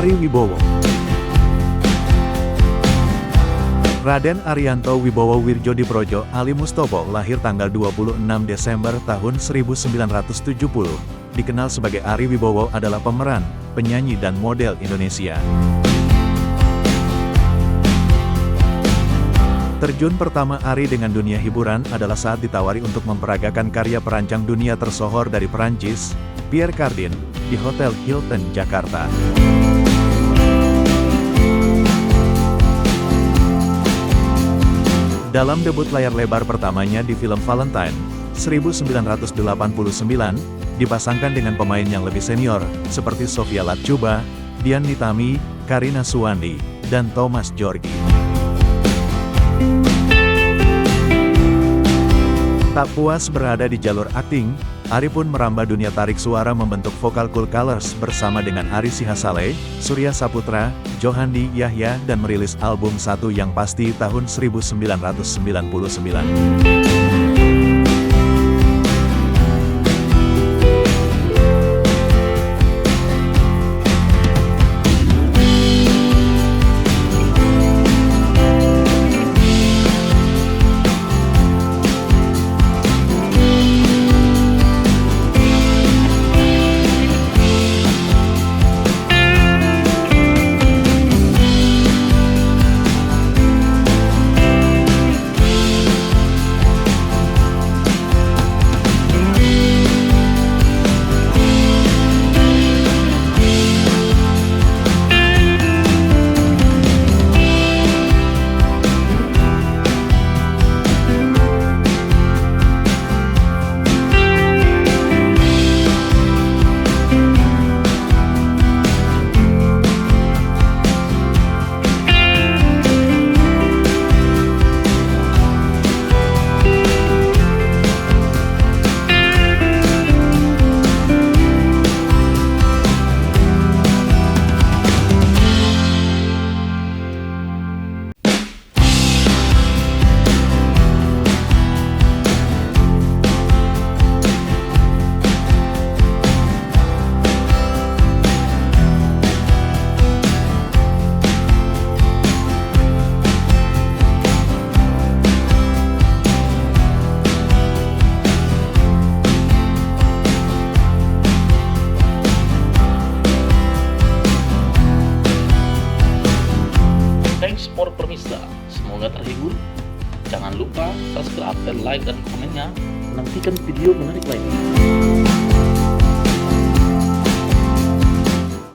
Ari Wibowo. Raden Ariyanto Wibowo Wirjodiprodjo Ali Mustopo lahir tanggal 26 Desember tahun 1970. Dikenal sebagai Ari Wibowo adalah pemeran, penyanyi dan model Indonesia. Terjun pertama Ari dengan dunia hiburan adalah saat ditawari untuk memperagakan karya perancang dunia tersohor dari Perancis, Pierre Cardin, di Hotel Hilton, Jakarta. Dalam debut layar lebar pertamanya di film Valentine, 1989, dipasangkan dengan pemain yang lebih senior, seperti Sophia Latjuba, Dian Nitami, Karina Suwandi, dan Thomas Djorghi. Tak puas berada di jalur akting, Ari pun merambah dunia tarik suara membentuk vokal Cool Colors bersama dengan Ari Sihasale, Surya Saputra, Johandi Yahya dan merilis album Satu Yang Pasti tahun 1999. Thanks for Permista, semoga terhibur. Jangan lupa subscribe dan like dan komennya. Nantikan video menarik lainnya.